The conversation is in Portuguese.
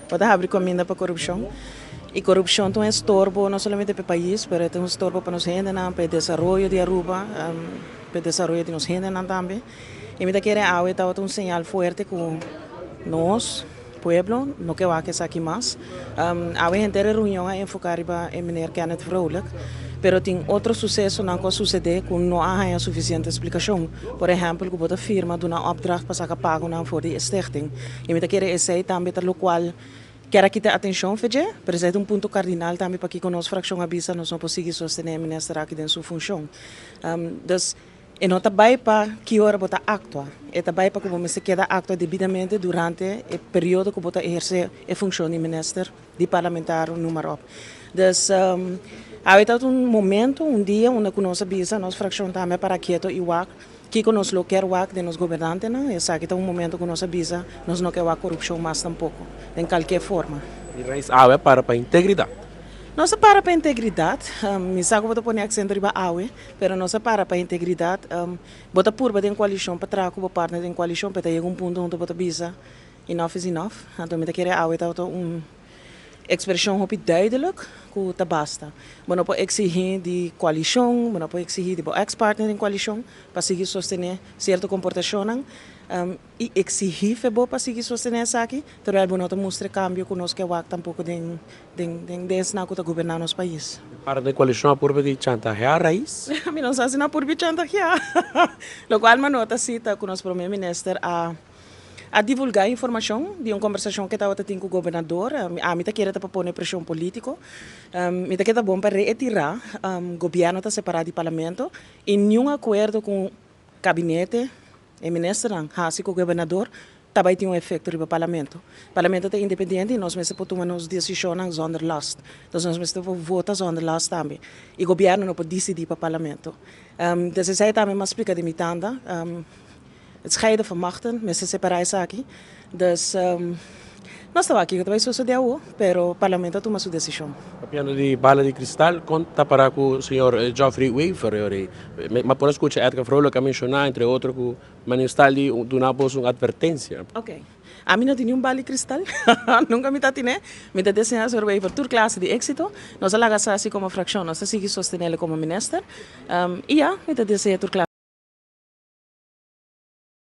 Bota abrir comida para corrupção. E corrupção é um estorbo não somente para o país, mas é um estorbo para nós gente, para o desenvolvimento de Aruba, para o desenvolvimento de nós gente também. E me quer a está um sinal forte com nós, pueblo, no que vai que aqui mais. A inteira reunião é enfocada em mineiro Kenneth Vrolijk, pero tem outro sucesso não que sucede com não há suficiente explicação. Por exemplo, que a firma do uma opdracht para sacar pago não for de stichting. E me quer esse também para o qual quero que te atenção, Fede, mas é ponto cardinal também para que a nossa fração avisa nós não conseguimos sostener o ministério aqui dentro da sua função. E não também para que hora botar actua. E também para que você queda actua devidamente durante o período que você exerce a função de ministro, de parlamentar, número. Então, há um momento, um dia, onde a nossa bisa, nossa fração também para quieto e WAC, que nós não quer WAC de nos governantes, não? E sabe que é um momento que nossa bisa, nós não queremos corrupção mais tampouco, de qualquer forma. E raiz é para a integridade. Não se para a integridade, me sabe que eu ponho acento riba aue, mas não se para a integridade, bota purba de coalição para trás com a parte de coalição, para ter um ponto onde bota bisa, enough is enough, então me quer aue, tá expressão hopi duidelijk que tá basta. Mas não pode exigir de coalição, mas não pode exigir de ex-partner em coalição para seguir sostener certa comportação e exigir febo para seguir sostener essa aqui, terwijl we não mostrar cambio que nós que wak tampouco den na que governar nosso país. Para a coalição a purba de chantaje a raiz. A mim não sabe se na por bichanta aqui, lo qual me nota cita com o nosso primeiro-ministro a divulgar informação de uma conversação que estava tendo com o governador. A mim queria para pôr pressão política. Me queria bom para retirar o governo está separado do parlamento e nenhum acordo com o gabinete e ministro assim com o governador também tem um efeito no parlamento. O parlamento é independente e nós mesmos tomamos decisões zonder last. Então nós mesmos votamos zonder last também. E o governo não pode decidir para o parlamento. Então essa é também uma explicação de mitanda. Het scheiden van machten, met se separar aqui. Dus, nós estamos aqui, que vai suceder, pero o parlamento toma sua decisão. A piano de bala de cristal, conta para o senhor Geoffrey Waver. Mas por escutar, é que Vrolijk a mencionar, entre outros, que o ministério de uma boa advertência. Ok. A mim não tinha bala de cristal, nunca me tinha. Me está desenhando sobre Waver, toda classe de êxito. Nós alagamos assim como fração, nós seguimos sostenê-lo como ministro. E me está desenhando toda classe